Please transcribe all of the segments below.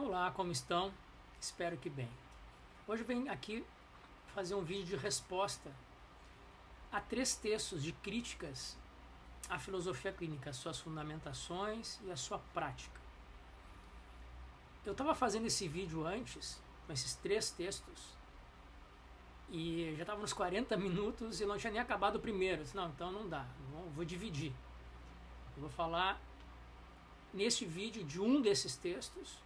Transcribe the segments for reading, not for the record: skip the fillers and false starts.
Olá, como estão? Espero que bem. Hoje eu venho aqui fazer um vídeo de resposta a 3 textos de críticas à filosofia clínica, suas fundamentações e a sua prática. Eu estava fazendo esse vídeo antes, com esses 3 textos, e já estava nos 40 minutos e não tinha nem acabado o primeiro. Eu disse, não, então não dá, vou dividir. Eu vou falar neste vídeo de um desses textos,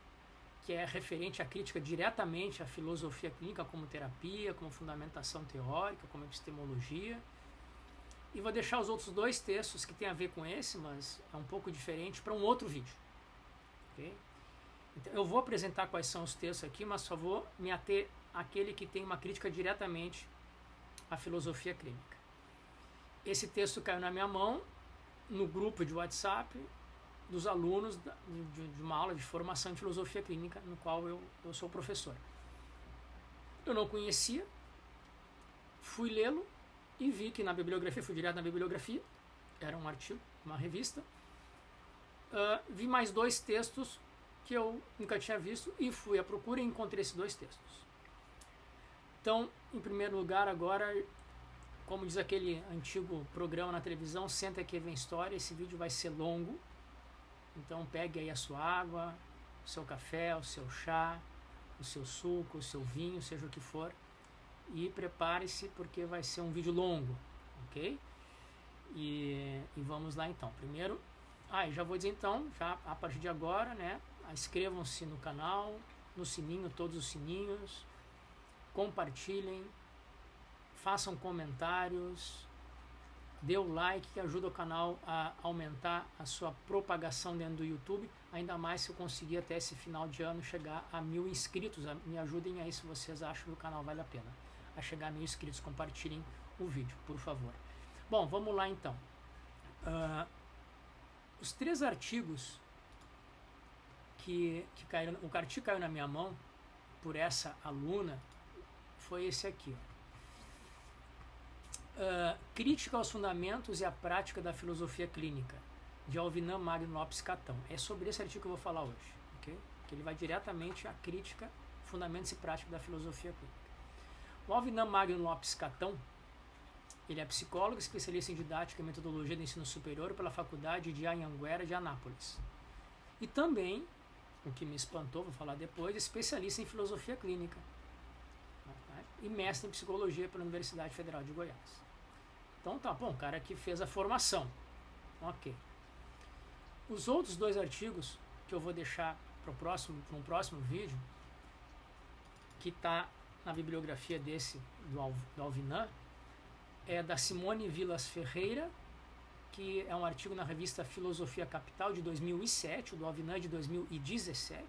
que é referente à crítica diretamente à filosofia clínica como terapia, como fundamentação teórica, como epistemologia. E vou deixar os outros 2 textos que tem a ver com esse, mas é um pouco diferente, para um outro vídeo. Okay? Então, eu vou apresentar quais são os textos aqui, mas só vou me ater àquele que tem uma crítica diretamente à filosofia clínica. Esse texto caiu na minha mão, no grupo de WhatsApp, dos alunos de uma aula de formação em filosofia clínica, no qual eu sou professor. Eu não conhecia, fui lê-lo e vi que na bibliografia, fui direto na bibliografia, era um artigo, uma revista, vi mais 2 textos que eu nunca tinha visto e fui à procura e encontrei esses 2 textos. Então, em primeiro lugar, agora, como diz aquele antigo programa na televisão, senta que vem história, esse vídeo vai ser longo. Então pegue aí a sua água, o seu café, o seu chá, o seu suco, o seu vinho, seja o que for, e prepare-se porque vai ser um vídeo longo, ok? E vamos lá então. Primeiro, já vou dizer então, já a partir de agora, né? Inscrevam-se no canal, no sininho, todos os sininhos, compartilhem, façam comentários, dê o like que ajuda o canal a aumentar a sua propagação dentro do YouTube, ainda mais se eu conseguir até esse final de ano chegar a 1000 inscritos. Me ajudem aí se vocês acham que o canal vale a pena a chegar a 1000 inscritos. Compartilhem o vídeo, por favor. Bom, vamos lá então. Os 3 artigos que caíram, o artigo caiu na minha mão por essa aluna foi esse aqui, ó. Crítica aos fundamentos e à prática da filosofia clínica, de Alvinan Magno Lopes Catão. É sobre esse artigo que eu vou falar hoje, okay? Que ele vai diretamente à crítica, fundamentos e prática da filosofia clínica. O Alvinan Magno Lopes Catão, ele é psicólogo, especialista em didática e metodologia do ensino superior pela Faculdade de Anhanguera de Anápolis. E também, o que me espantou, vou falar depois, especialista em filosofia clínica e mestre em psicologia pela Universidade Federal de Goiás. Então tá bom, o cara que fez a formação. Ok. Os outros 2 artigos que eu vou deixar para um próximo vídeo, que está na bibliografia desse do Alvinan, é da Simone Vilas Ferreira, que é um artigo na revista Filosofia Capital de 2007, o do Alvinan de 2017.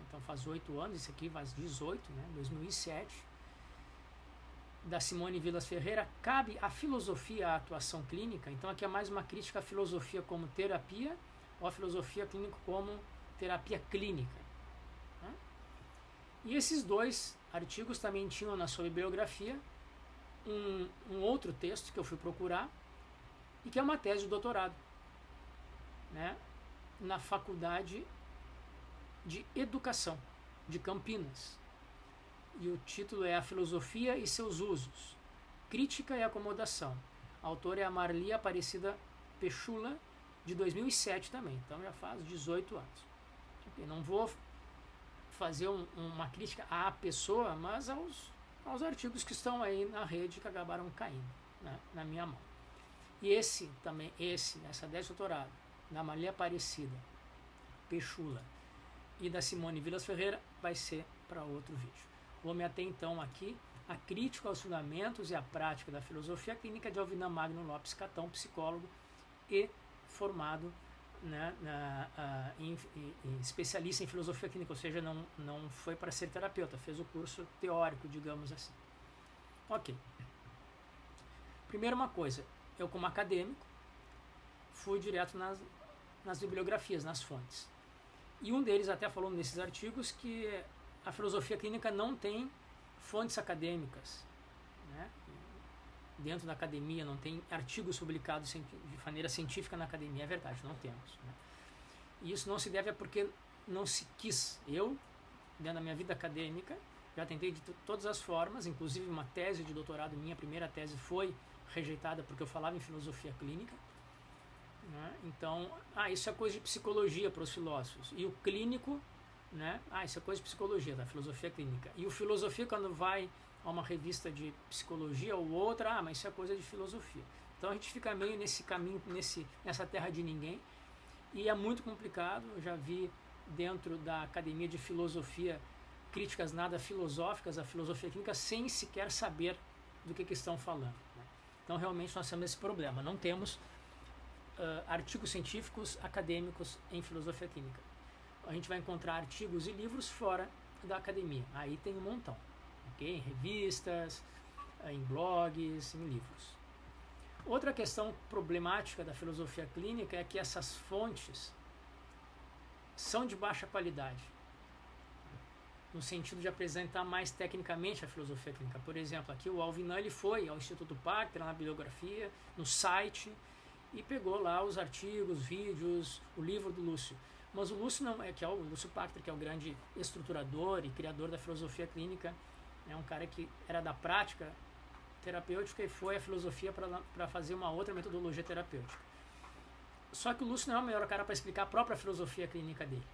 Então faz 8 anos, esse aqui faz 18, né? 2007. Da Simone Vilas Ferreira, cabe a filosofia à atuação clínica. Então aqui é mais uma crítica à filosofia como terapia ou à filosofia clínica como terapia clínica, né? E esses 2 artigos também tinham na sua bibliografia um outro texto que eu fui procurar e que é uma tese de doutorado, né? Na Faculdade de Educação de Campinas. E o título é A Filosofia e Seus Usos, Crítica e Acomodação. A autora é a Marli Aparecida Pechula, de 2007 também, então já faz 18 anos. Eu não vou fazer uma crítica à pessoa, mas aos artigos que estão aí na rede que acabaram caindo, né, na minha mão. E essa tese de doutorado, da Marli Aparecida Pechula e da Simone Vilas Ferreira, vai ser para outro vídeo. Vou me ater então aqui à crítica aos fundamentos e à prática da filosofia clínica de Alvinan Magno Lopes Catão, psicólogo e formado, né, especialista em filosofia clínica, ou seja, não foi para ser terapeuta, fez o curso teórico, digamos assim. Ok. Primeiro uma coisa, eu como acadêmico fui direto nas bibliografias, nas fontes. E um deles até falou nesses artigos que a filosofia clínica não tem fontes acadêmicas, né? Dentro da academia não tem artigos publicados de maneira científica na academia. É verdade, não temos, né? E isso não se deve a porque não se quis. Eu, dentro da minha vida acadêmica, já tentei de todas as formas, inclusive uma tese de doutorado, minha primeira tese foi rejeitada porque eu falava em filosofia clínica, né? Então, isso é coisa de psicologia para os filósofos. E o clínico, né? Isso é coisa de psicologia, da filosofia clínica. E o filosofia, quando vai a uma revista de psicologia ou outra, mas isso é coisa de filosofia. Então a gente fica meio nesse caminho, nessa terra de ninguém, e é muito complicado. Eu já vi dentro da academia de filosofia críticas nada filosóficas à filosofia clínica sem sequer saber do que estão falando, né? Então realmente nós temos esse problema, não temos artigos científicos acadêmicos em filosofia clínica. A gente vai encontrar artigos e livros fora da academia, aí tem um montão, okay? Em revistas, em blogs, em livros. Outra questão problemática da filosofia clínica é que essas fontes são de baixa qualidade, no sentido de apresentar mais tecnicamente a filosofia clínica. Por exemplo, aqui o Alvinan, ele foi ao Instituto Pachter, na bibliografia, no site, e pegou lá os artigos, vídeos, o livro do Lúcio. Mas o Lúcio não é, que é o Lúcio Pachter, que é o grande estruturador e criador da filosofia clínica, é um cara que era da prática terapêutica e foi à filosofia para fazer uma outra metodologia terapêutica. Só que o Lúcio não é o melhor cara para explicar a própria filosofia clínica dele.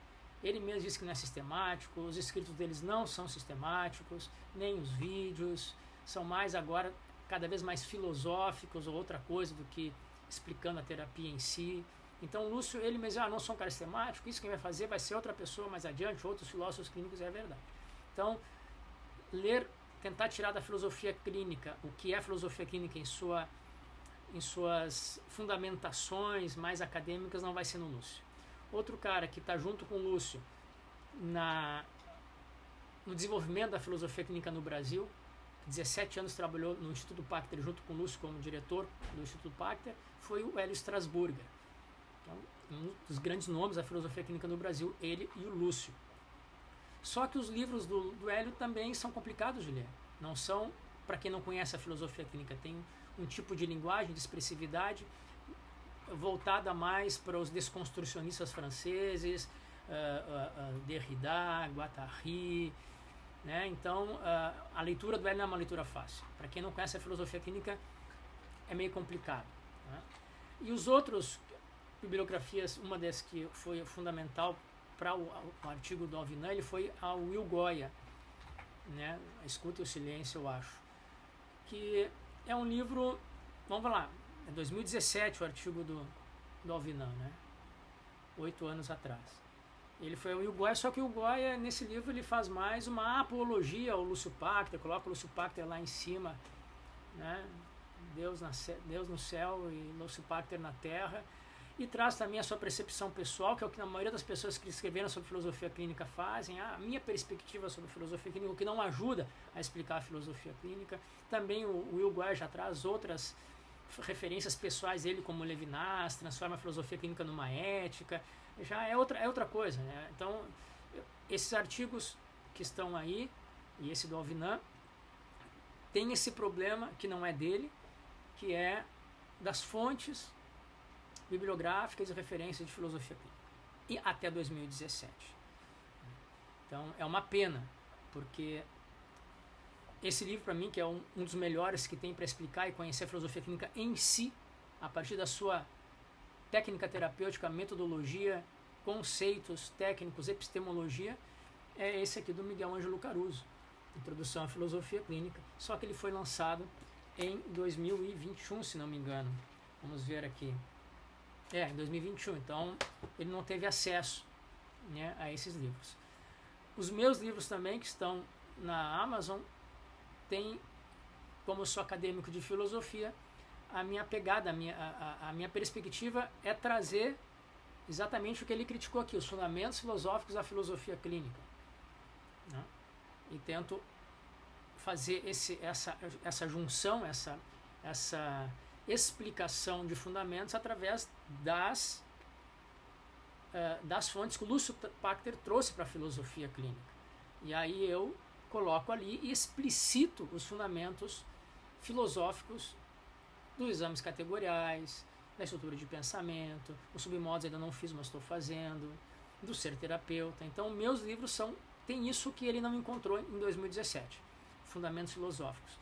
Ele mesmo disse que não é sistemático, os escritos deles não são sistemáticos, nem os vídeos, são mais agora cada vez mais filosóficos ou outra coisa do que explicando a terapia em si. Então o Lúcio, ele mesmo, não sou um cara sistemático, isso quem vai fazer vai ser outra pessoa mais adiante, outros filósofos clínicos, é verdade. Então, tentar tirar da filosofia clínica o que é a filosofia clínica em suas fundamentações mais acadêmicas não vai ser no Lúcio. Outro cara que está junto com o Lúcio no desenvolvimento da filosofia clínica no Brasil, 17 anos trabalhou no Instituto Pachter junto com o Lúcio como diretor do Instituto Pachter, foi o Hélio Strasburger. Então, um dos grandes nomes da filosofia clínica no Brasil, ele e o Lúcio. Só que os livros do Hélio também são complicados de ler. Não são, para quem não conhece a filosofia clínica, tem um tipo de linguagem, de expressividade voltada mais para os desconstrucionistas franceses, Derrida, Guattari, né? Então a leitura do Hélio não é uma leitura fácil. Para quem não conhece a filosofia clínica é meio complicado, né? E os outros bibliografias, uma das que foi fundamental para o artigo do Alvinan, ele foi ao Will Goya, né? A Escuta e o Silêncio, eu acho, que é um livro, vamos lá, é 2017 o artigo do Alvinan, né? 8 anos atrás. Ele foi ao Will Goya, só que o Goya, nesse livro, ele faz mais uma apologia ao Lúcio Pachter, coloca o Lúcio Pachter lá em cima, né? Deus no céu e Lúcio Pachter na terra, e traz também a sua percepção pessoal, que é o que a maioria das pessoas que escreveram sobre filosofia clínica fazem, a minha perspectiva sobre filosofia clínica, o que não ajuda a explicar a filosofia clínica. Também o Will Goya já traz outras referências pessoais dele, como Levinas, transforma a filosofia clínica numa ética, já é outra coisa, né? Então, esses artigos que estão aí, e esse do Alvinan, tem esse problema que não é dele, que é das fontes bibliográficas e referências de filosofia clínica, e até 2017. Então é uma pena, porque esse livro, para mim, que é um dos melhores que tem para explicar e conhecer a filosofia clínica em si, a partir da sua técnica terapêutica, metodologia, conceitos técnicos, epistemologia, é esse aqui do Miguel Ângelo Caruso, Introdução à Filosofia Clínica, só que ele foi lançado em 2021, se não me engano. Vamos ver aqui. Em 2021, então ele não teve acesso, né, a esses livros. Os meus livros também, que estão na Amazon, tem, como eu sou acadêmico de filosofia, a minha pegada, a minha perspectiva é trazer exatamente o que ele criticou aqui, os fundamentos filosóficos da filosofia clínica, né? E tento fazer essa junção, essa explicação de fundamentos através das fontes que o Lúcio Pachter trouxe para a filosofia clínica. E aí eu coloco ali e explicito os fundamentos filosóficos dos exames categoriais, da estrutura de pensamento, os submodos ainda não fiz, mas estou fazendo, do ser terapeuta. Então, meus livros tem isso que ele não encontrou em 2017, fundamentos filosóficos.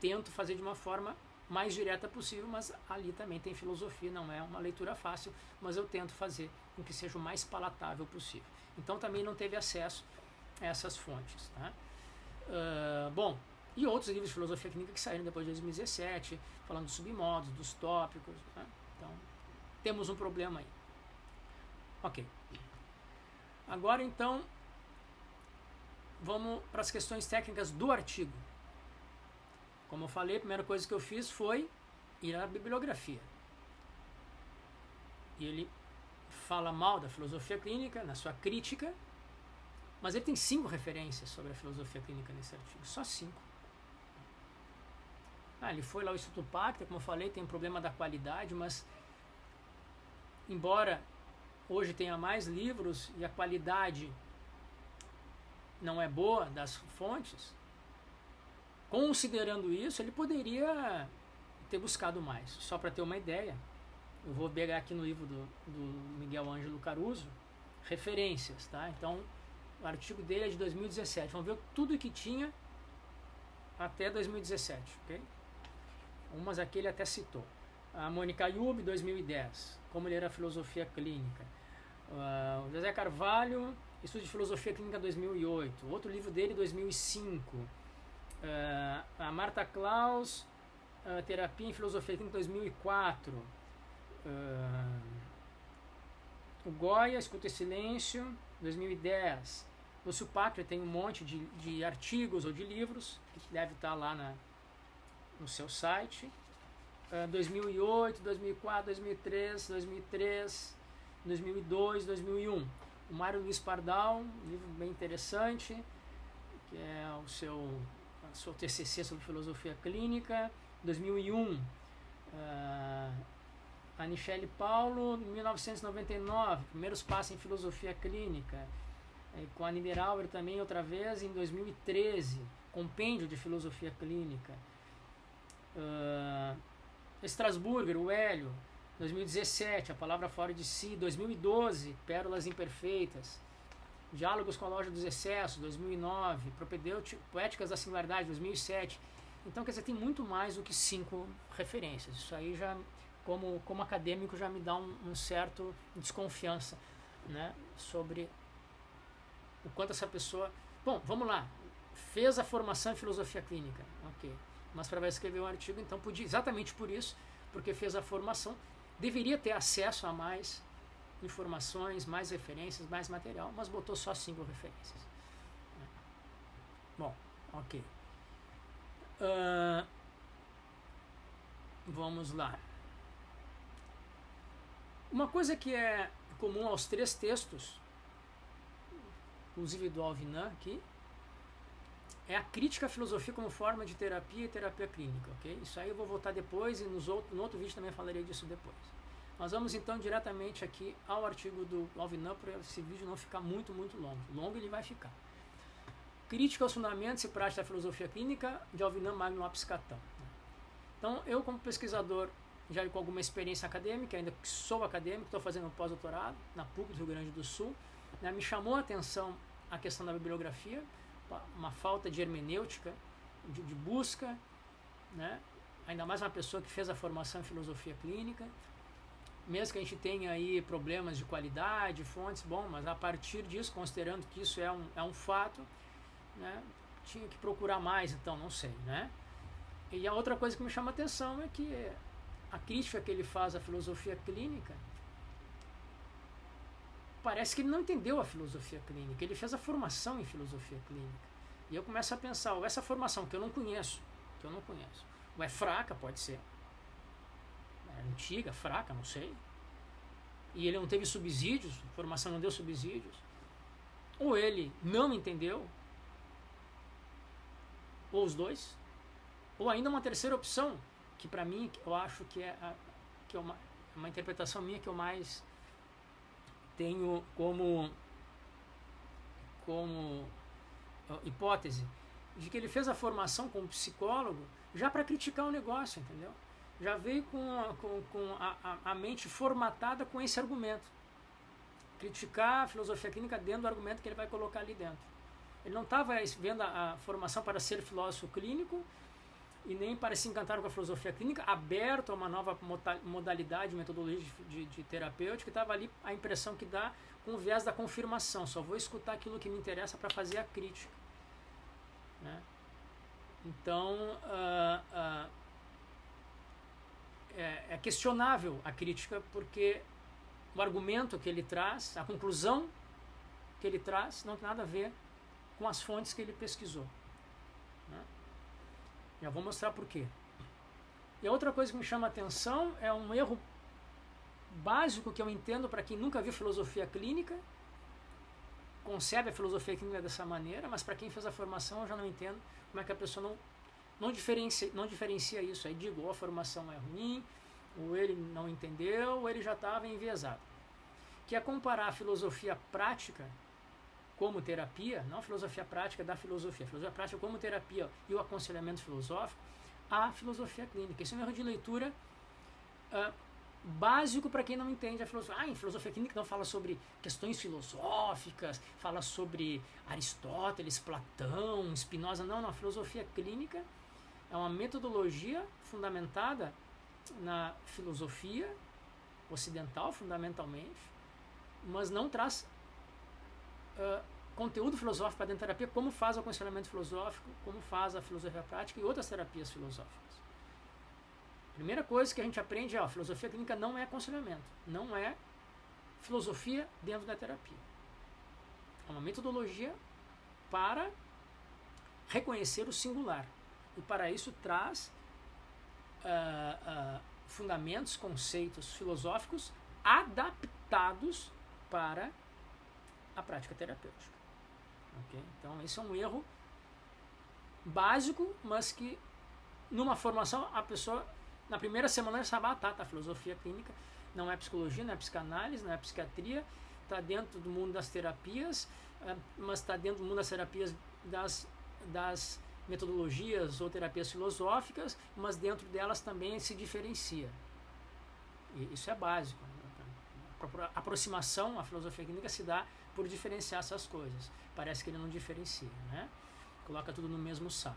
Tento fazer de uma forma mais direta possível, mas ali também tem filosofia, não é uma leitura fácil, mas eu tento fazer com que seja o mais palatável possível. Então também não teve acesso a essas fontes. Tá? Bom, e outros livros de filosofia clínica que saíram depois de 2017, falando dos submodos, dos tópicos. Tá? Então, temos um problema aí. Ok. Agora, então, vamos para as questões técnicas do artigo. Como eu falei, a primeira coisa que eu fiz foi ir à bibliografia. E ele fala mal da filosofia clínica na sua crítica, mas ele tem 5 referências sobre a filosofia clínica nesse artigo, só 5. Ele foi lá ao Instituto Pacta, como eu falei, tem um problema da qualidade, mas embora hoje tenha mais livros e a qualidade não é boa das fontes, considerando isso, ele poderia ter buscado mais. Só para ter uma ideia, eu vou pegar aqui no livro do Miguel Ângelo Caruso, referências, tá? Então, o artigo dele é de 2017. Vamos ver tudo que tinha até 2017, ok? Umas aqui ele até citou. A Mônica Ayub, 2010, como ele era filosofia clínica. O José Carvalho, Estudo de Filosofia Clínica, 2008. Outro livro dele, 2005. A Marta Klaus, Terapia em Filosofia Clínica, 2004. O Goya, Escuta e Silêncio, 2010. Lúcio Pactra tem um monte de artigos ou de livros que deve estar lá no seu site. 2008, 2004, 2003, 2003, 2002, 2001. O Mário Luiz Pardal, um livro bem interessante, que é a sua TCC sobre filosofia clínica, 2001. A Michele Paulo, 1999, Primeiros Passos em Filosofia Clínica. Com a Niederauer também, outra vez, em 2013, Compêndio de Filosofia Clínica. Strasburger, o Hélio, 2017, A Palavra Fora de Si, 2012, Pérolas Imperfeitas. Diálogos com a Loja dos Excessos, 2009, Poéticas da Singularidade, 2007. Então, quer dizer, tem muito mais do que 5 referências. Isso aí já, como acadêmico, já me dá um certo desconfiança, né, sobre o quanto essa pessoa... Bom, vamos lá. Fez a formação em filosofia clínica, ok. Mas para escrever um artigo, então podia, exatamente por isso, porque fez a formação, deveria ter acesso a mais informações, mais referências, mais material, mas botou só 5 referências. Bom, ok. Vamos lá. Uma coisa que é comum aos 3 textos, inclusive do Alvinan aqui, é a crítica à filosofia como forma de terapia e terapia clínica, ok? Isso aí eu vou voltar depois e no outro vídeo também falarei disso depois. Nós vamos então diretamente aqui ao artigo do Alvinan, para esse vídeo não ficar muito longo. Longo ele vai ficar. Crítica aos fundamentos e prática da filosofia clínica de Alvinan Magno Apis Catão. Então, eu como pesquisador, já com alguma experiência acadêmica, ainda que sou acadêmico, estou fazendo um pós-doutorado na PUC do Rio Grande do Sul, né, me chamou a atenção a questão da bibliografia, uma falta de hermenêutica, de busca, né? Ainda mais uma pessoa que fez a formação em filosofia clínica, mesmo que a gente tenha aí problemas de qualidade, fontes, bom, mas a partir disso, considerando que isso é um fato, né, tinha que procurar mais, então, não sei, né? E a outra coisa que me chama a atenção é que a crítica que ele faz à filosofia clínica, parece que ele não entendeu a filosofia clínica, ele fez a formação em filosofia clínica. E eu começo a pensar, essa formação que eu não conheço, ou é fraca, pode ser, é antiga, fraca, não sei, e ele não teve subsídios, a formação não deu subsídios, ou ele não entendeu, ou os dois, ou ainda uma terceira opção, que para mim, eu acho que é uma interpretação minha que eu mais tenho como hipótese, de que ele fez a formação como psicólogo já para criticar o negócio, entendeu? Já veio com a mente formatada com esse argumento. criticar a filosofia clínica dentro do argumento que ele vai colocar ali dentro. Ele não estava vendo a formação para ser filósofo clínico e nem para se encantar com a filosofia clínica, aberto a uma nova modalidade, metodologia de terapêutica, estava ali a impressão que dá com o viés da confirmação. Só vou escutar aquilo que me interessa para fazer a crítica. Né? Então, é questionável a crítica, porque o argumento que ele traz, a conclusão que ele traz, não tem nada a ver com as fontes que ele pesquisou. Né? Já vou mostrar por quê. E a outra coisa que me chama a atenção é um erro básico que eu entendo para quem nunca viu filosofia clínica, concebe a filosofia clínica dessa maneira, mas para quem fez a formação eu já não entendo como é que a pessoa não diferencia isso. Aí digo, ou a formação é ruim, ou ele não entendeu, ou ele já estava enviesado. Que é comparar a filosofia prática como terapia, não a filosofia prática da filosofia, a filosofia prática como terapia e o aconselhamento filosófico, à filosofia clínica. Isso é um erro de leitura básico para quem não entende a filosofia. Em filosofia clínica não fala sobre questões filosóficas, fala sobre Aristóteles, Platão, Spinoza. Não, a filosofia clínica é uma metodologia fundamentada na filosofia ocidental, fundamentalmente, mas não traz conteúdo filosófico para dentro da terapia, como faz o aconselhamento filosófico, como faz a filosofia prática e outras terapias filosóficas. Primeira coisa que a gente aprende é a filosofia clínica não é aconselhamento, não é filosofia dentro da terapia. É uma metodologia para reconhecer o singular. E para isso traz fundamentos, conceitos filosóficos adaptados para a prática terapêutica. Okay? Então, esse é um erro básico, mas que numa formação a pessoa, na primeira semana, já sabe, a filosofia clínica não é psicologia, não é psicanálise, não é psiquiatria, está dentro do mundo das terapias, mas está dentro do mundo das terapias das metodologias ou terapias filosóficas, mas dentro delas também se diferencia. E isso é básico. Né? A aproximação à filosofia clínica se dá por diferenciar essas coisas. Parece que ele não diferencia, né? Coloca tudo no mesmo saco.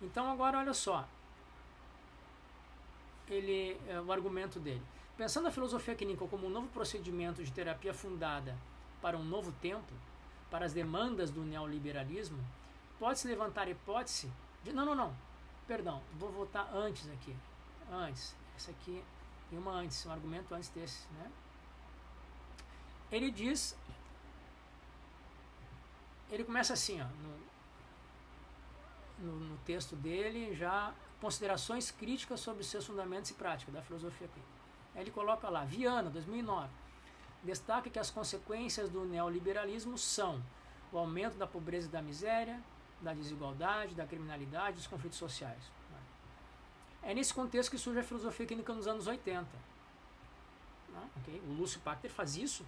Então agora olha só, o argumento dele. Pensando a filosofia clínica como um novo procedimento de terapia fundada para um novo tempo, para as demandas do neoliberalismo, pode-se levantar a hipótese de... Perdão, vou voltar antes aqui. Antes. Essa aqui tem uma antes, um argumento antes desse, né? Ele diz... Ele começa assim, ó, no texto dele, já considerações críticas sobre seus fundamentos e práticas da filosofia clínica. Aí ele coloca lá, Viana, 2009, destaca que as consequências do neoliberalismo são o aumento da pobreza e da miséria, da desigualdade, da criminalidade, dos conflitos sociais. É nesse contexto que surge a filosofia clínica nos anos 80. Okay? O Lúcio Pachter faz isso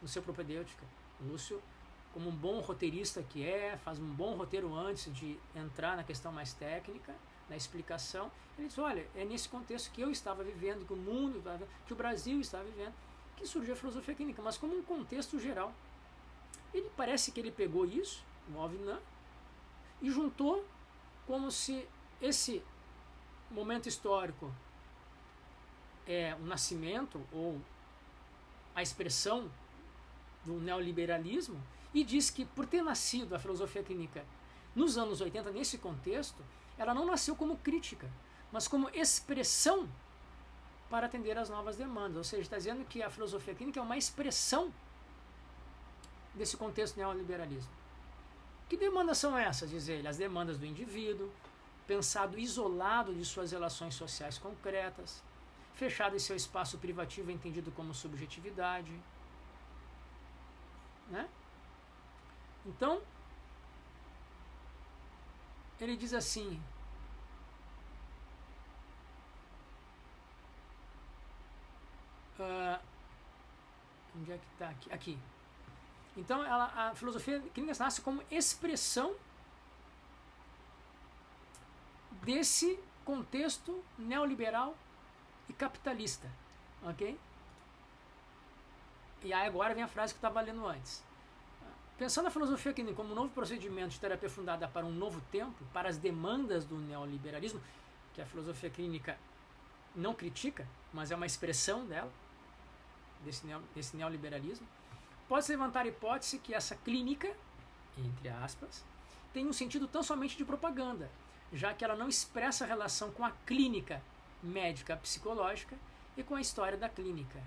no seu Propedêutica. O Lúcio, como um bom roteirista que faz um bom roteiro antes de entrar na questão mais técnica, na explicação. Ele diz, olha, é nesse contexto que eu estava vivendo, que o mundo, que o Brasil estava vivendo, que surgiu a filosofia clínica, mas como um contexto geral. Ele parece que ele pegou isso, o Alvinan, e juntou como se esse momento histórico é o nascimento ou a expressão do neoliberalismo, e diz que por ter nascido a filosofia clínica nos anos 80, nesse contexto, ela não nasceu como crítica, mas como expressão para atender às novas demandas. Ou seja, está dizendo que a filosofia clínica é uma expressão desse contexto neoliberalismo. Que demandas são essas, diz ele? As demandas do indivíduo, pensado isolado de suas relações sociais concretas, fechado em seu espaço privativo entendido como subjetividade. Né? Então, ele diz assim, onde é que está aqui? Aqui. Então, a filosofia clínica nasce como expressão desse contexto neoliberal e capitalista, ok? E aí agora vem a frase que eu estava lendo antes. Pensando a filosofia clínica como um novo procedimento de terapia fundada para um novo tempo, para as demandas do neoliberalismo, que a filosofia clínica não critica, mas é uma expressão dela, desse neoliberalismo, pode-se levantar a hipótese que essa clínica, entre aspas, tem um sentido tão somente de propaganda, já que ela não expressa a relação com a clínica médica psicológica e com a história da clínica.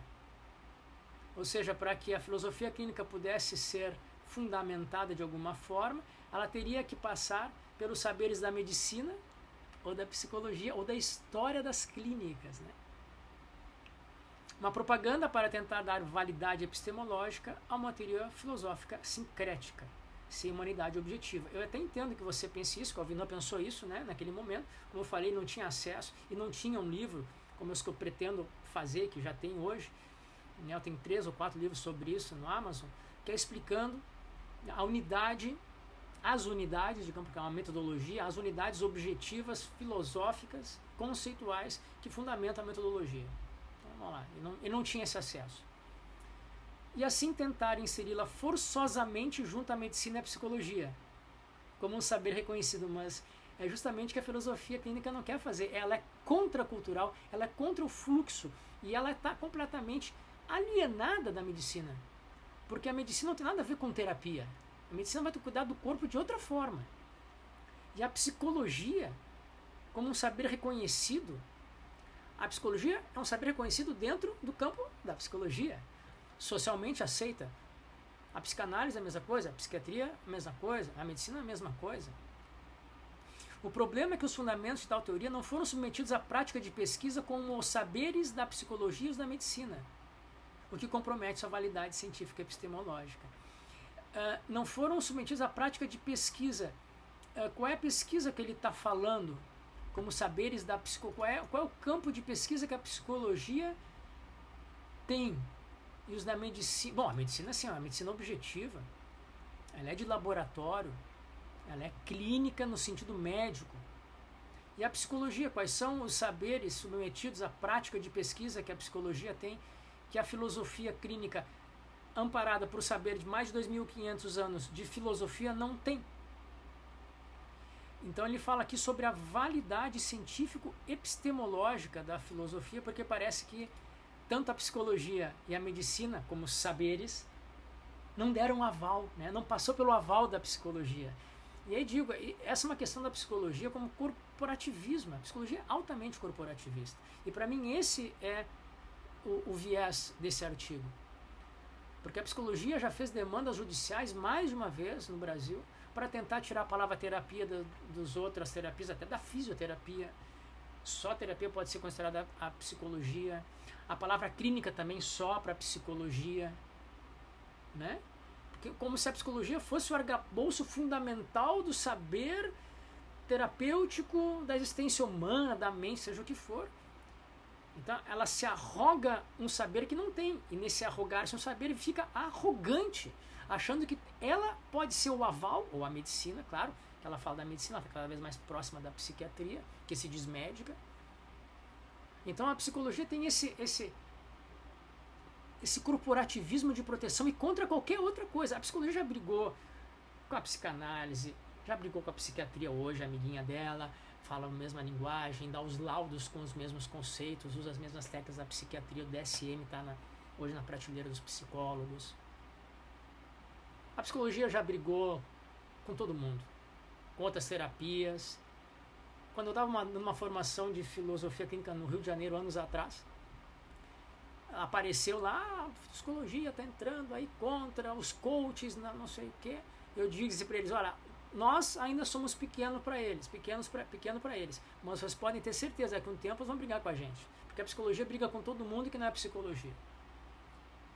Ou seja, para que a filosofia clínica pudesse ser fundamentada de alguma forma, ela teria que passar pelos saberes da medicina, ou da psicologia, ou da história das clínicas, né? Uma propaganda para tentar dar validade epistemológica a uma teoria filosófica sincrética, sem humanidade objetiva. Eu até entendo que você pense isso, que o Alvinó pensou isso, né, naquele momento. Como eu falei, não tinha acesso e não tinha um livro como os que eu pretendo fazer, que já tem hoje. Eu tenho 3 ou 4 livros sobre isso no Amazon, que é explicando as unidades, digamos que é uma metodologia, as unidades objetivas, filosóficas, conceituais que fundamentam a metodologia. Então, vamos lá, ele não tinha esse acesso. E assim tentar inseri-la forçosamente junto à medicina e à psicologia, como um saber reconhecido, mas é justamente o que a filosofia clínica não quer fazer. Ela é contracultural, ela é contra o fluxo e ela está completamente alienada da medicina, porque a medicina não tem nada a ver com terapia. A medicina vai cuidar do corpo de outra forma. E a psicologia, como um saber reconhecido, a psicologia é um saber reconhecido dentro do campo da psicologia, socialmente aceita. A psicanálise é a mesma coisa, a psiquiatria é a mesma coisa, a medicina é a mesma coisa. O problema é que os fundamentos de tal teoria não foram submetidos à prática de pesquisa como os saberes da psicologia e os da medicina, o que compromete sua validade científica e epistemológica. Não foram submetidos à prática de pesquisa. Qual é a pesquisa que ele está falando? Como saberes da psicologia? Qual é o campo de pesquisa que a psicologia tem? E os da medicina? Bom, a medicina sim, é uma medicina objetiva. Ela é de laboratório. Ela é clínica no sentido médico. E a psicologia? Quais são os saberes submetidos à prática de pesquisa que a psicologia tem, que a filosofia clínica, amparada por saber de mais de 2.500 anos de filosofia, não tem? Então ele fala aqui sobre a validade científico-epistemológica da filosofia, porque parece que tanto a psicologia e a medicina, como saberes, não deram aval, né? Não passou pelo aval da psicologia. E aí digo, essa é uma questão da psicologia como corporativismo. A psicologia é altamente corporativista. E para mim esse é o viés desse artigo. Porque a psicologia já fez demandas judiciais mais de uma vez no Brasil para tentar tirar a palavra terapia dos outras terapias, até da fisioterapia. Só a terapia pode ser considerada a psicologia. A palavra clínica também só para psicologia, né? Porque como se a psicologia fosse o arcabouço fundamental do saber terapêutico da existência humana, da mente, seja o que for. Então ela se arroga um saber que não tem, e nesse arrogar-se um saber fica arrogante, achando que ela pode ser o aval, ou a medicina, claro, que ela fala da medicina, ela está cada vez mais próxima da psiquiatria, que se diz médica. Então a psicologia tem esse corporativismo de proteção e contra qualquer outra coisa. A psicologia já brigou com a psicanálise, já brigou com a psiquiatria hoje, a amiguinha dela, fala a mesma linguagem, dá os laudos com os mesmos conceitos, usa as mesmas técnicas da psiquiatria, o DSM está hoje na prateleira dos psicólogos. A psicologia já brigou com todo mundo, com outras terapias. Quando eu estava numa formação de filosofia clínica no Rio de Janeiro, anos atrás, apareceu lá, a psicologia está entrando aí contra os coaches, não sei o quê. Eu disse para eles, olha, nós ainda somos pequeno para eles, pequeno para eles, mas vocês podem ter certeza que com o tempo eles vão brigar com a gente, porque a psicologia briga com todo mundo que não é psicologia.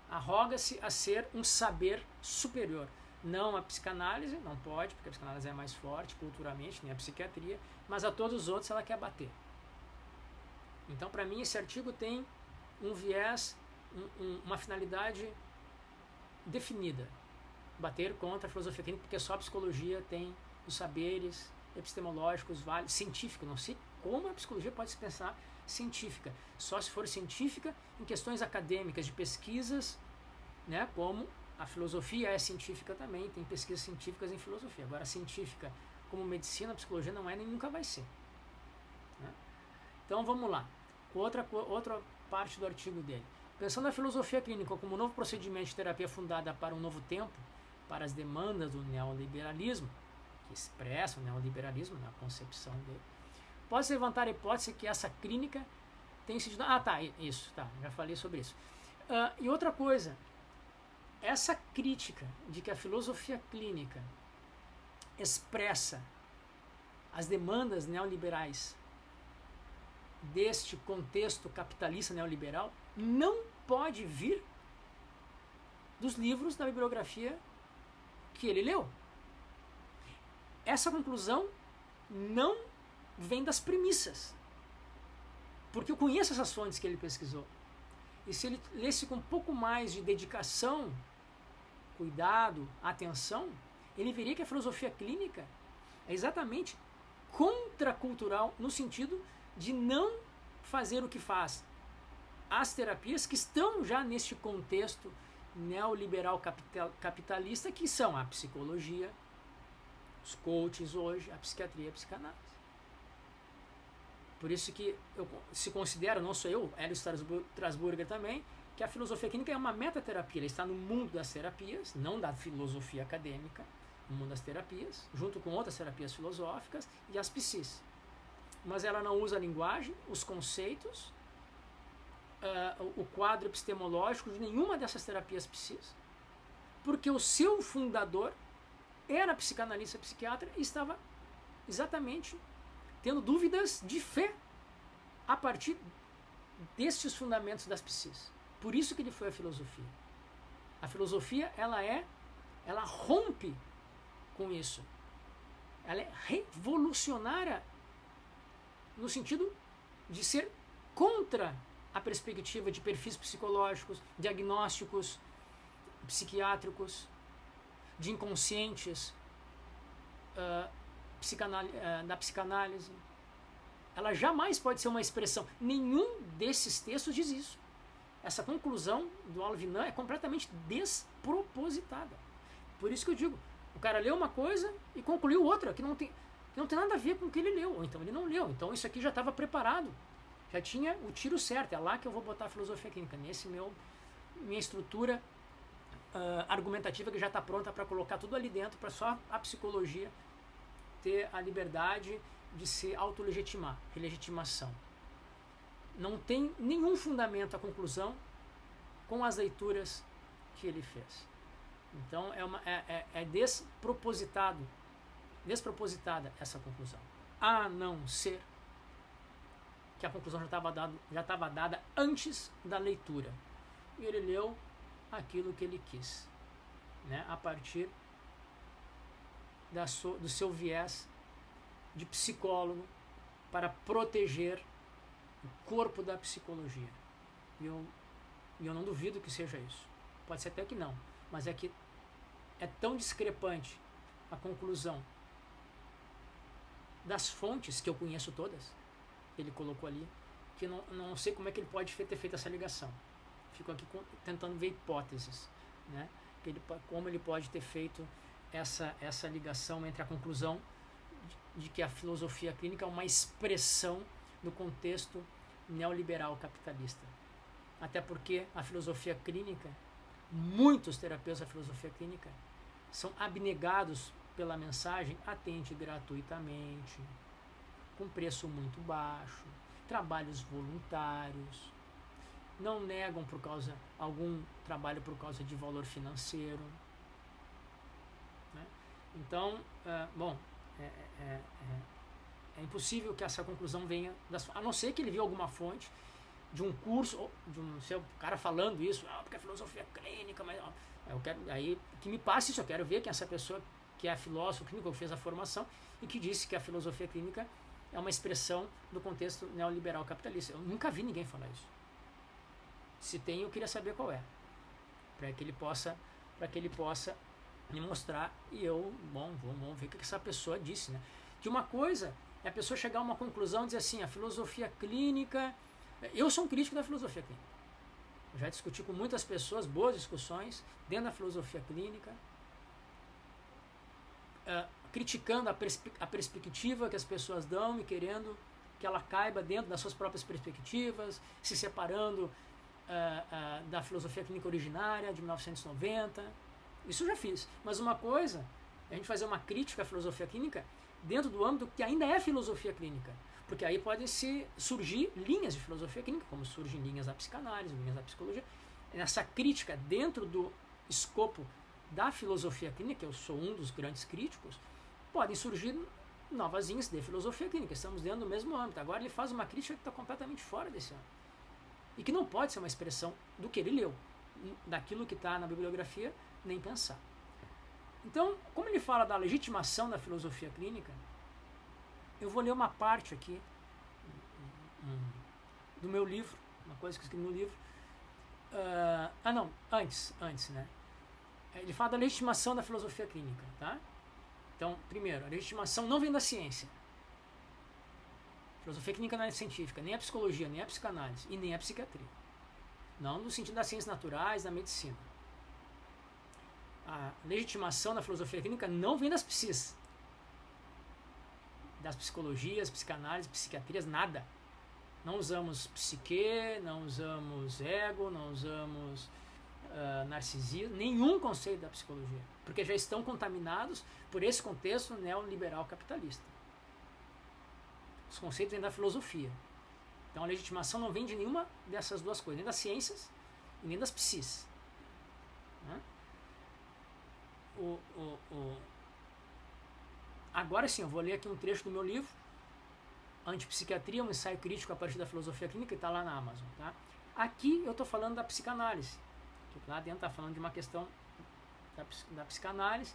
Arroga-se a ser um saber superior, não a psicanálise, não pode, porque a psicanálise é mais forte culturalmente, nem a psiquiatria, mas a todos os outros ela quer bater. Então, para mim, esse artigo tem um viés, uma finalidade definida. Bater contra a filosofia clínica, porque só a psicologia tem os saberes epistemológicos válidos, científicos. Não sei como a psicologia pode se pensar científica. Só se for científica em questões acadêmicas, de pesquisas né? Como a filosofia é científica também, tem pesquisas científicas em filosofia. Agora, científica como medicina, psicologia não é nem nunca vai ser. Né? Então, vamos lá. Outra parte do artigo dele. Pensando na filosofia clínica como um novo procedimento de terapia fundada para um novo tempo, para as demandas do neoliberalismo, que expressa o neoliberalismo na concepção dele, pode-se levantar a hipótese que essa clínica tem sentido... já falei sobre isso. E outra coisa, essa crítica de que a filosofia clínica expressa as demandas neoliberais deste contexto capitalista neoliberal não pode vir dos livros da bibliografia que ele leu. Essa conclusão não vem das premissas, porque eu conheço essas fontes que ele pesquisou. E se ele lesse com um pouco mais de dedicação, cuidado, atenção, ele veria que a filosofia clínica é exatamente contracultural no sentido de não fazer o que faz as terapias que estão já neste contexto neoliberal capitalista, que são a psicologia, os coaches hoje, a psiquiatria e a psicanálise. Por isso que eu se considero, não sou eu, Hélio Strasburger também, que a filosofia clínica é uma metaterapia. Ela está no mundo das terapias, não da filosofia acadêmica, no mundo das terapias, junto com outras terapias filosóficas e as psis. Mas ela não usa a linguagem, os conceitos, o quadro epistemológico de nenhuma dessas terapias psis, porque o seu fundador era psicanalista psiquiatra e estava exatamente tendo dúvidas de fé a partir destes fundamentos das psis. Por isso que ele foi à filosofia. A filosofia, ela rompe com isso. Ela é revolucionária no sentido de ser contra a perspectiva de perfis psicológicos, diagnósticos psiquiátricos, de inconscientes da psicanálise. Ela jamais pode ser uma expressão. Nenhum desses textos diz isso. Essa conclusão do Alvinan é completamente despropositada. Por isso que eu digo, o cara leu uma coisa e concluiu outra, que não tem nada a ver com o que ele leu, ou então ele não leu. Então isso aqui já estava preparado, já tinha o tiro certo. É lá que eu vou botar a filosofia clínica, minha estrutura argumentativa que já está pronta para colocar tudo ali dentro, para só a psicologia ter a liberdade de se autolegitimar, relegitimação. Não tem nenhum fundamento a conclusão com as leituras que ele fez. Então é despropositada essa conclusão. A não ser que a conclusão já estava dada antes da leitura. E ele leu aquilo que ele quis, né, a partir do seu viés de psicólogo para proteger o corpo da psicologia. E eu não duvido que seja isso. Pode ser até que não, mas é que é tão discrepante a conclusão das fontes, que eu conheço todas, ele colocou ali, que eu não sei como é que ele pode ter feito essa ligação. Fico aqui tentando ver hipóteses, né? Como ele pode ter feito essa ligação entre a conclusão de que a filosofia clínica é uma expressão do contexto neoliberal capitalista. Até porque a filosofia clínica, muitos terapeutas da filosofia clínica são abnegados pela mensagem: atende gratuitamente, com preço muito baixo, trabalhos voluntários, não negam algum trabalho por causa de valor financeiro, né? Então, é impossível que essa conclusão venha a não ser que ele viu alguma fonte de um curso, de um cara falando isso, porque a filosofia clínica, mas eu quero aí que me passe isso, eu quero ver quem é essa pessoa que é filósofo clínico, que fez a formação e que disse que a filosofia clínica é uma expressão do contexto neoliberal capitalista. Eu nunca vi ninguém falar isso. Se tem, eu queria saber qual é, para que ele possa me mostrar e eu, vamos ver o que essa pessoa disse, né? Que uma coisa é a pessoa chegar a uma conclusão e dizer assim: a filosofia clínica... Eu sou um crítico da filosofia clínica. Já discuti com muitas pessoas, boas discussões, dentro da filosofia clínica, criticando a perspectiva que as pessoas dão e querendo que ela caiba dentro das suas próprias perspectivas, se separando da filosofia clínica originária de 1990. Isso eu já fiz. Mas uma coisa é a gente fazer uma crítica à filosofia clínica dentro do âmbito que ainda é filosofia clínica. Porque aí podem surgir linhas de filosofia clínica, como surgem linhas da psicanálise, linhas da psicologia. Nessa crítica dentro do escopo da filosofia clínica, eu sou um dos grandes críticos, podem surgir novas linhas de filosofia clínica. Estamos dentro do mesmo âmbito. Agora ele faz uma crítica que está completamente fora desse âmbito. E que não pode ser uma expressão do que ele leu, daquilo que está na bibliografia, nem pensar. Então, como ele fala da legitimação da filosofia clínica, eu vou ler uma parte aqui do meu livro, uma coisa que eu escrevi no livro. Antes, né? Ele fala da legitimação da filosofia clínica, tá? Então, primeiro, a legitimação não vem da ciência. A filosofia clínica não é científica, nem a psicologia, nem a psicanálise e nem a psiquiatria. Não no sentido das ciências naturais, da medicina. A legitimação da filosofia clínica não vem das psis, das psicologias, psicanálises, psiquiatrias, nada. Não usamos psique, não usamos ego, não usamos narcisismo, nenhum conceito da psicologia, porque já estão contaminados por esse contexto neoliberal capitalista. Os conceitos vêm da filosofia. Então a legitimação não vem de nenhuma dessas duas coisas, nem das ciências e nem das psis. Né? Agora sim, eu vou ler aqui um trecho do meu livro, Antipsiquiatria, um ensaio crítico a partir da filosofia clínica, que está lá na Amazon. Tá? Aqui eu estou falando da psicanálise, que lá dentro está falando de uma questão da psicanálise,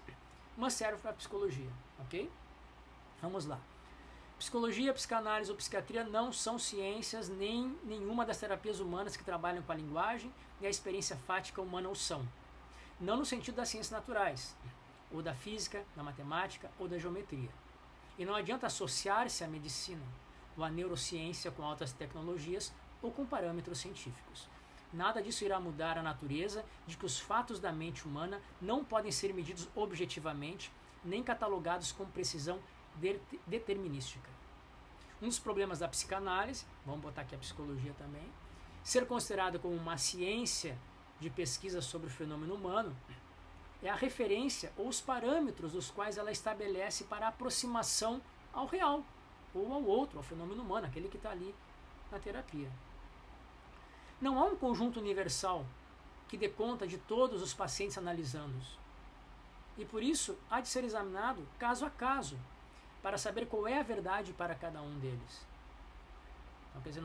mas serve para a psicologia. Ok? Vamos lá. Psicologia, psicanálise ou psiquiatria não são ciências, nem nenhuma das terapias humanas que trabalham com a linguagem e a experiência fática humana o são. Não no sentido das ciências naturais, ou da física, da matemática ou da geometria. E não adianta associar-se à medicina ou à neurociência com altas tecnologias ou com parâmetros científicos. Nada disso irá mudar a natureza de que os fatos da mente humana não podem ser medidos objetivamente, nem catalogados com precisão determinística. Um dos problemas da psicanálise, vamos botar aqui a psicologia também, ser considerada como uma ciência de pesquisa sobre o fenômeno humano, é a referência ou os parâmetros dos quais ela estabelece para a aproximação ao real, ou ao outro, ao fenômeno humano, aquele que está ali na terapia. Não há um conjunto universal que dê conta de todos os pacientes analisando-os. E por isso há de ser examinado caso a caso, para saber qual é a verdade para cada um deles. Então, quer dizer,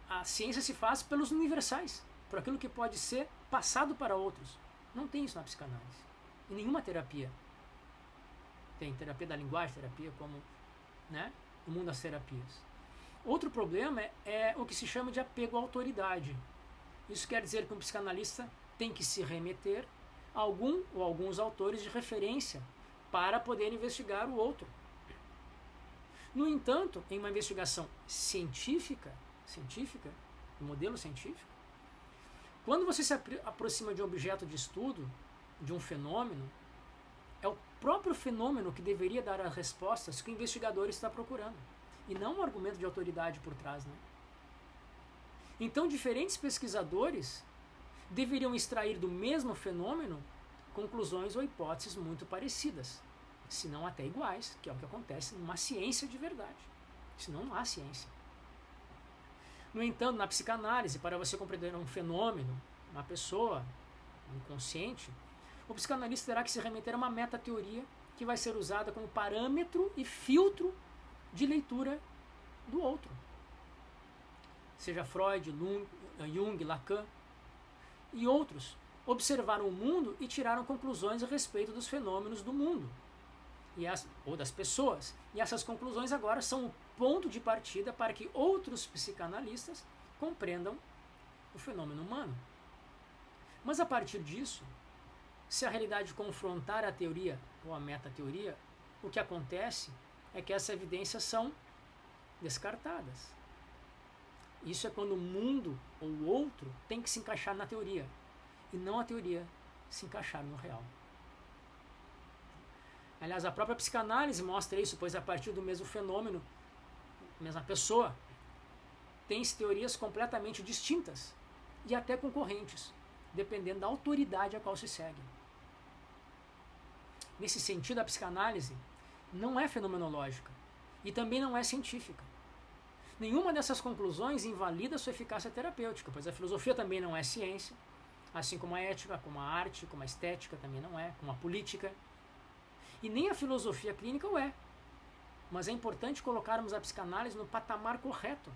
a ciência se faz pelos universais, por aquilo que pode ser passado para outros. Não tem isso na psicanálise. Em nenhuma terapia. Tem terapia da linguagem, terapia como, né, o mundo das terapias. Outro problema é o que se chama de apego à autoridade. Isso quer dizer que um psicanalista tem que se remeter a algum ou alguns autores de referência para poder investigar o outro. No entanto, em uma investigação científica, modelo científico, quando você se aproxima de um objeto de estudo, de um fenômeno, é o próprio fenômeno que deveria dar as respostas que o investigador está procurando, e não um argumento de autoridade por trás, né? Então, diferentes pesquisadores deveriam extrair do mesmo fenômeno conclusões ou hipóteses muito parecidas, se não até iguais, que é o que acontece numa ciência de verdade. Senão não há ciência. No entanto, na psicanálise, para você compreender um fenômeno, uma pessoa, um inconsciente, o psicanalista terá que se remeter a uma metateoria que vai ser usada como parâmetro e filtro de leitura do outro. Seja Freud, Jung, Lacan e outros observaram o mundo e tiraram conclusões a respeito dos fenômenos do mundo ou das pessoas. E essas conclusões agora são o ponto de partida para que outros psicanalistas compreendam o fenômeno humano. Mas a partir disso, se a realidade confrontar a teoria ou a metateoria, o que acontece é que essas evidências são descartadas. Isso é quando o mundo ou o outro tem que se encaixar na teoria e não a teoria se encaixar no real. Aliás, a própria psicanálise mostra isso, pois a partir do mesmo fenômeno, mesma pessoa, tem-se teorias completamente distintas e até concorrentes, dependendo da autoridade a qual se segue. Nesse sentido, a psicanálise não é fenomenológica e também não é científica. Nenhuma dessas conclusões invalida sua eficácia terapêutica, pois a filosofia também não é ciência, assim como a ética, como a arte, como a estética também não é, como a política. E nem a filosofia clínica o é. Mas é importante colocarmos a psicanálise no patamar correto.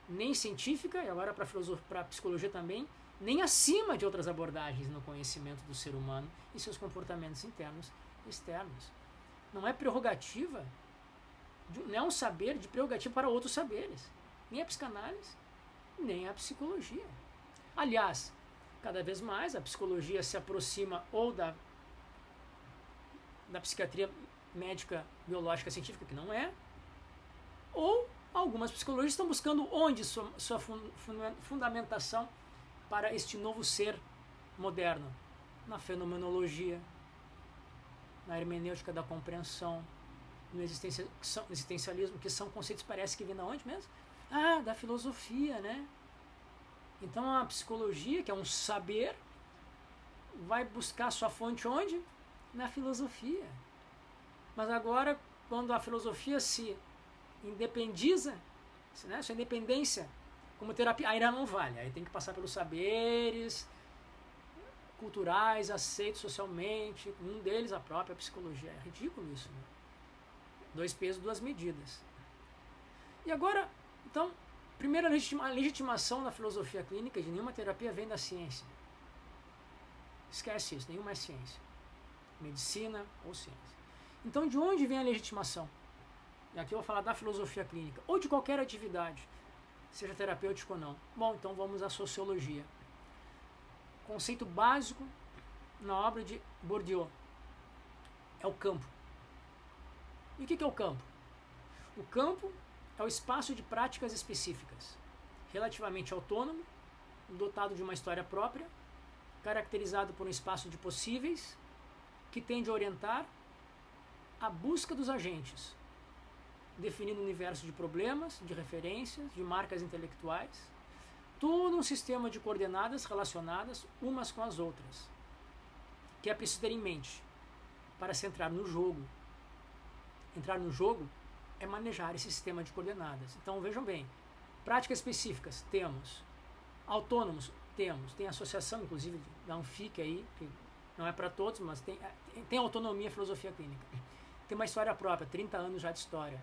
Nem científica, e agora para a psicologia também, nem acima de outras abordagens no conhecimento do ser humano e seus comportamentos internos e externos. Não é prerrogativa, não é um saber de prerrogativa para outros saberes. Nem a psicanálise, nem a psicologia. Aliás, cada vez mais a psicologia se aproxima ou da psiquiatria médica, biológica, científica, que não é, ou algumas psicologias estão buscando onde sua fundamentação para este novo ser moderno, na fenomenologia, na hermenêutica da compreensão, no existencialismo, que são conceitos, parece que vêm de onde mesmo? Ah, da filosofia, né? Então a psicologia, que é um saber, vai buscar sua fonte onde? Na filosofia. Mas agora, quando a filosofia se independiza, né, sua independência como terapia, aí não vale. Aí tem que passar pelos saberes culturais, aceitos socialmente, um deles a própria psicologia. É ridículo isso, né? 2 pesos, 2 medidas. E agora, então, primeira legitimação da filosofia clínica de nenhuma terapia vem da ciência. Esquece isso, nenhuma é ciência. Medicina ou ciência. Então, de onde vem a legitimação? E aqui eu vou falar da filosofia clínica, ou de qualquer atividade, seja terapêutico ou não. Bom, então vamos à sociologia. Conceito básico na obra de Bourdieu é o campo. E o que é o campo? O campo é o espaço de práticas específicas, relativamente autônomo, dotado de uma história própria, caracterizado por um espaço de possíveis, que tende a orientar a busca dos agentes, definindo um universo de problemas, de referências, de marcas intelectuais, todo um sistema de coordenadas relacionadas umas com as outras, que é preciso ter em mente para se entrar no jogo. Entrar no jogo é manejar esse sistema de coordenadas. Então vejam bem, práticas específicas temos, autônomos temos, tem associação inclusive da Anfic aí, que não é para todos, mas tem autonomia filosofia clínica. Tem uma história própria, 30 anos já de história.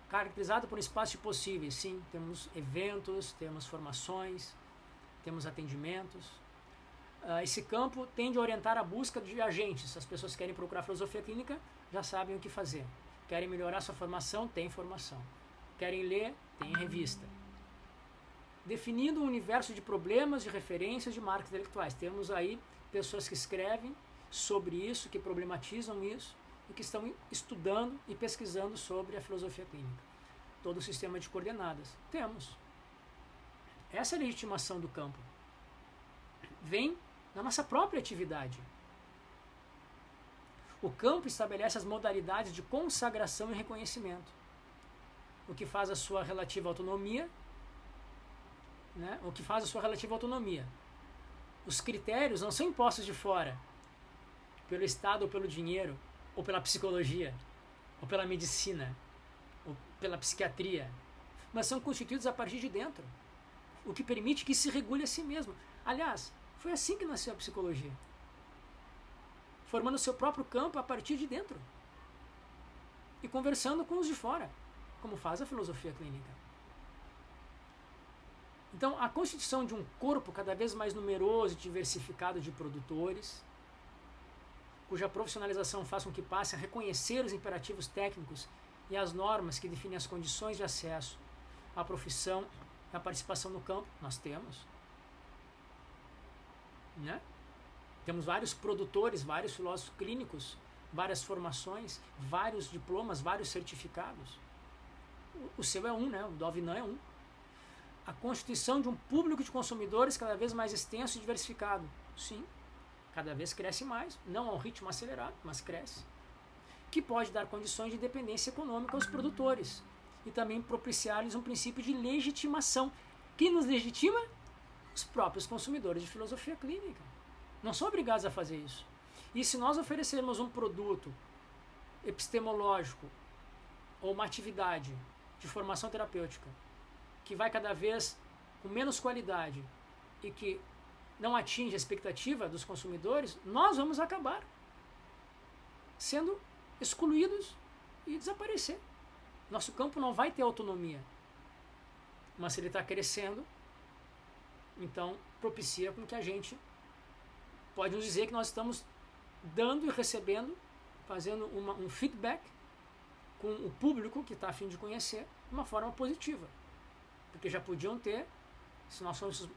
Caracterizado por um espaço de possíveis, sim, temos eventos, temos formações, temos atendimentos. Esse campo tende a orientar a busca de agentes. As pessoas que querem procurar filosofia clínica já sabem o que fazer. Querem melhorar sua formação, tem formação. Querem ler, tem revista. Definindo um universo de problemas, de referências, de marcas intelectuais. Temos aí pessoas que escrevem sobre isso, que problematizam isso, e que estão estudando e pesquisando sobre a filosofia clínica. Todo o sistema de coordenadas. Temos. Essa é a legitimação do campo. Vem na nossa própria atividade. O campo estabelece as modalidades de consagração e reconhecimento, o que faz a sua relativa autonomia, né? O que faz a sua relativa autonomia. Os critérios não são impostos de fora, pelo Estado ou pelo dinheiro, ou pela psicologia, ou pela medicina, ou pela psiquiatria, mas são constituídos a partir de dentro, o que permite que se regule a si mesmo. Aliás, foi assim que nasceu a psicologia, formando seu próprio campo a partir de dentro e conversando com os de fora, como faz a filosofia clínica. Então, a constituição de um corpo cada vez mais numeroso e diversificado de produtores, cuja profissionalização faça com que passe a reconhecer os imperativos técnicos e as normas que definem as condições de acesso à profissão e à participação no campo, nós temos. Né? Temos vários produtores, vários filósofos clínicos, várias formações, vários diplomas, vários certificados. O seu é um, né? O do Avinan é um. a constituição de um público de consumidores cada vez mais extenso e diversificado. Sim, cada vez cresce mais, não a um ritmo acelerado, mas cresce. Que pode dar condições de independência econômica aos produtores e também propiciar-lhes um princípio de legitimação. Quem nos legitima? Os próprios consumidores de filosofia clínica. Não são obrigados a fazer isso. E se nós oferecermos um produto epistemológico ou uma atividade de formação terapêutica que vai cada vez com menos qualidade e que não atinge a expectativa dos consumidores, nós vamos acabar sendo excluídos e desaparecer. Nosso campo não vai ter autonomia. Mas se ele está crescendo, então propicia com que a gente pode nos dizer que nós estamos dando e recebendo, fazendo um feedback com o público que está a fim de conhecer de uma forma positiva. Porque já podiam ter, se nós somos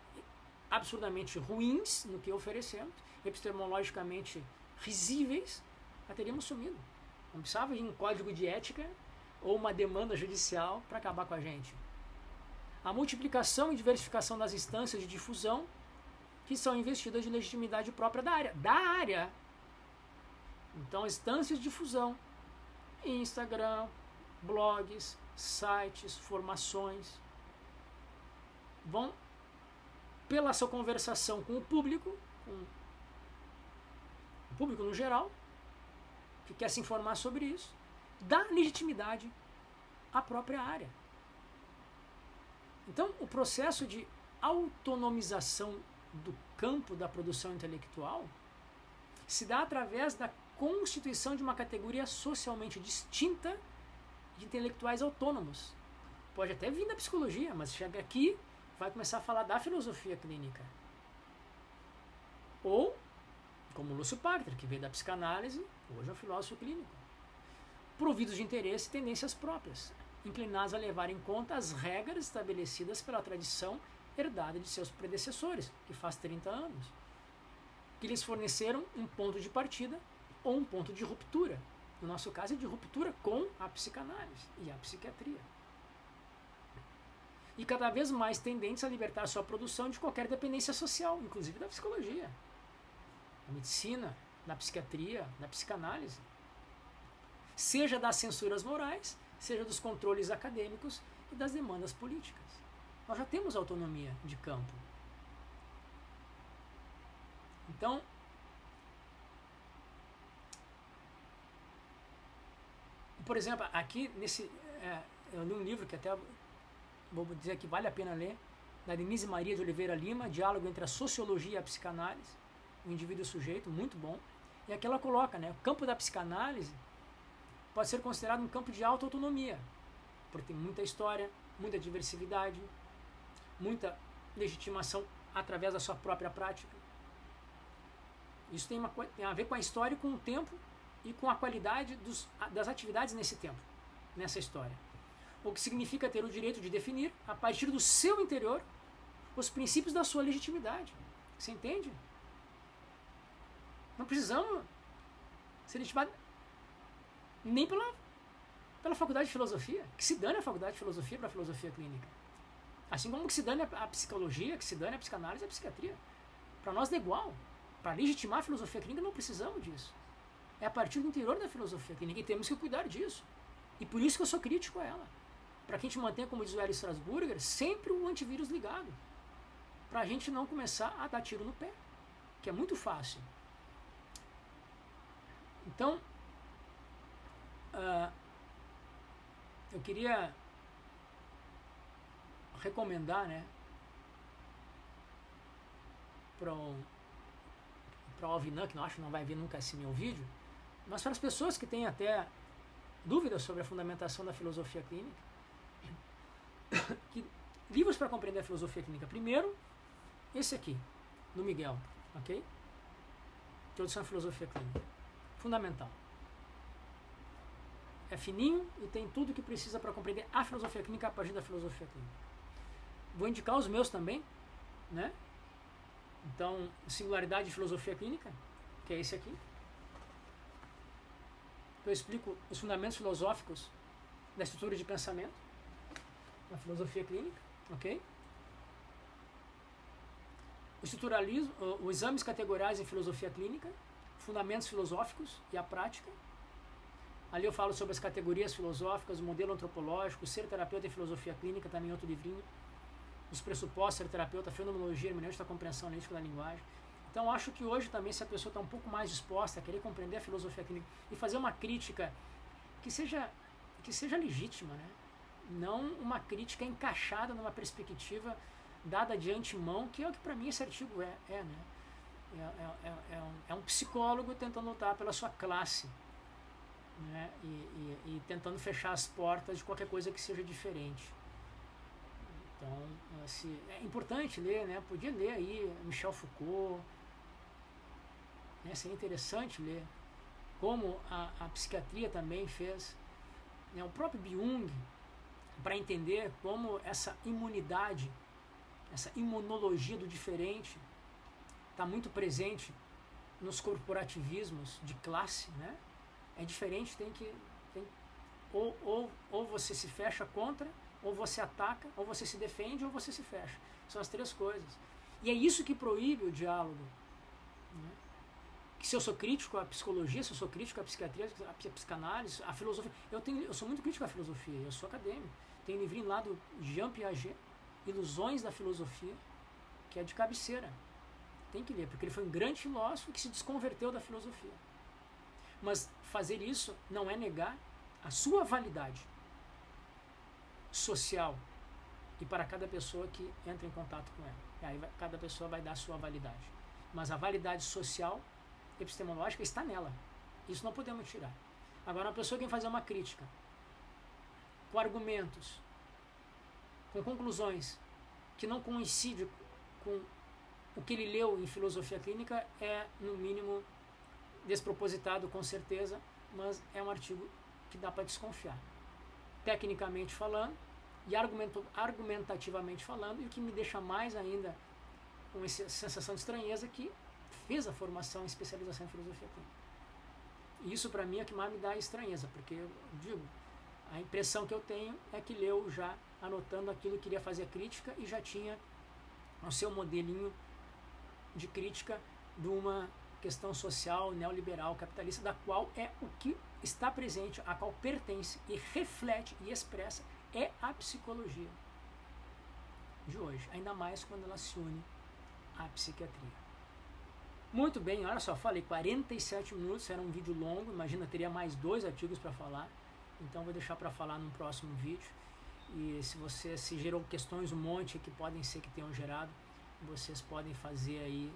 absurdamente ruins no que oferecemos, epistemologicamente risíveis, já teríamos sumido. Não precisava de um código de ética ou uma demanda judicial para acabar com a gente. A multiplicação e diversificação das instâncias de difusão que são investidas de legitimidade própria da área. Da área! Então, instâncias de difusão, Instagram, blogs, sites, formações, vão, pela sua conversação com o público no geral, que quer se informar sobre isso, dá legitimidade à própria área. Então, o processo de autonomização do campo da produção intelectual se dá através da constituição de uma categoria socialmente distinta de intelectuais autônomos. Pode até vir da psicologia, mas chega aqui, vai começar a falar da filosofia clínica. Ou, como Lúcio Parter, que veio da psicanálise, hoje é um filósofo clínico. Providos de interesse e tendências próprias, inclinados a levar em conta as regras estabelecidas pela tradição herdada de seus predecessores, que faz 30 anos, que lhes forneceram um ponto de partida ou um ponto de ruptura. No nosso caso, é de ruptura com a psicanálise e a psiquiatria. E cada vez mais tendentes a libertar sua produção de qualquer dependência social, inclusive da psicologia, da medicina, da psiquiatria, da psicanálise. Seja das censuras morais, seja dos controles acadêmicos e das demandas políticas. Nós já temos autonomia de campo. Então, por exemplo, aqui nesse eu li um livro que até vou dizer que vale a pena ler, da Denise Maria de Oliveira Lima, Diálogo entre a Sociologia e a Psicanálise, o indivíduo e o sujeito, muito bom. E aqui ela coloca, né, o campo da psicanálise pode ser considerado um campo de alta autonomia, porque tem muita história, muita diversidade, muita legitimação através da sua própria prática. Isso tem a ver com a história, com o tempo e com a qualidade das atividades nesse tempo, nessa história. O que significa ter o direito de definir, a partir do seu interior, os princípios da sua legitimidade. Você entende? Não precisamos ser legitimados nem pela faculdade de filosofia, que se dane a faculdade de filosofia para a filosofia clínica. Assim como que se dane a psicologia, que se dane a psicanálise e a psiquiatria. Para nós é igual. Para legitimar a filosofia clínica não precisamos disso. É a partir do interior da filosofia clínica e temos que cuidar disso. E por isso que eu sou crítico a ela. Para que a gente mantenha, como diz o Hélio Strasburger, sempre um antivírus ligado. Para a gente não começar a dar tiro no pé, que é muito fácil. Então, eu queria recomendar, né, para o Alvinan, que não acho que não vai ver nunca esse meu vídeo, mas para as pessoas que têm até dúvidas sobre a fundamentação da filosofia clínica, livros para compreender a filosofia clínica. Primeiro, esse aqui, do Miguel, ok? Introdução à filosofia clínica. Fundamental. É fininho e tem tudo o que precisa para compreender a filosofia clínica a partir da filosofia clínica. Vou indicar os meus também, né? Então, Singularidade de Filosofia Clínica, que é esse aqui. Eu explico os fundamentos filosóficos da estrutura de pensamento na filosofia clínica, ok? o estruturalismo, os exames categoriais em filosofia clínica, fundamentos filosóficos e a prática. Ali eu falo sobre as categorias filosóficas, o modelo antropológico, ser terapeuta em filosofia clínica, também outro livrinho. Os pressupostos, ser terapeuta, fenomenologia, hermenêutica, compreensão analítica da linguagem. Então acho que hoje também, se a pessoa está um pouco mais disposta a querer compreender a filosofia clínica e fazer uma crítica que seja legítima, né? Não uma crítica encaixada numa perspectiva dada de antemão, que é o que para mim esse artigo né? É um psicólogo tentando lutar pela sua classe, né? E tentando fechar as portas de qualquer coisa que seja diferente. Então, assim, é importante ler, né? Podia ler aí Michel Foucault, né? Seria interessante ler como a psiquiatria também fez, né? O próprio Jung, para entender como essa imunidade, essa imunologia do diferente está muito presente nos corporativismos de classe, né? É diferente, ou você se fecha contra, ou você ataca, ou você se defende, ou você se fecha. São as três coisas. E é isso que proíbe o diálogo, né? Que se eu sou crítico à psicologia, se eu sou crítico à psiquiatria, à psicanálise, à filosofia, eu sou muito crítico à filosofia, eu sou acadêmico. Tem um livrinho lá do Jean Piaget, Ilusões da Filosofia, que é de cabeceira. Tem que ler, porque ele foi um grande filósofo que se desconverteu da filosofia. Mas fazer isso não é negar a sua validade social e para cada pessoa que entra em contato com ela. E aí cada pessoa vai dar a sua validade. Mas a validade social, epistemológica, está nela. Isso não podemos tirar. Agora, uma pessoa que vem fazer uma crítica com argumentos, com conclusões que não coincidem com o que ele leu em filosofia clínica, é, no mínimo, despropositado, com certeza, mas é um artigo que dá para desconfiar. Tecnicamente falando e argumentativamente falando, e o que me deixa mais ainda com essa sensação de estranheza, que fez a formação em especialização em filosofia clínica. E isso para mim é o que mais me dá estranheza, porque eu digo, a impressão que eu tenho é que leu já anotando aquilo que queria fazer crítica e já tinha o seu modelinho de crítica de uma questão social, neoliberal, capitalista, da qual é o que está presente, a qual pertence e reflete e expressa é a psicologia de hoje, ainda mais quando ela se une à psiquiatria. Muito bem, olha só, falei 47 minutos, era um vídeo longo, imagina, teria mais 2 artigos para falar, então vou deixar para falar num próximo vídeo. E se gerou questões, um monte que podem ser que tenham gerado, vocês podem fazer aí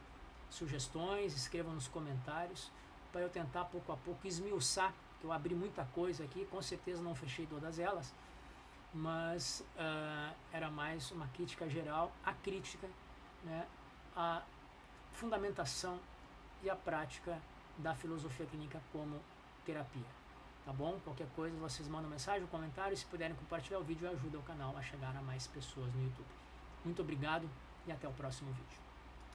sugestões, escrevam nos comentários, para eu tentar pouco a pouco esmiuçar, que eu abri muita coisa aqui, com certeza não fechei todas elas, mas era mais uma crítica geral, a crítica, né, a fundamentação e a prática da filosofia clínica como terapia. Tá bom? Qualquer coisa vocês mandam mensagem, um comentário, se puderem compartilhar o vídeo, ajuda o canal a chegar a mais pessoas no YouTube. Muito obrigado e até o próximo vídeo.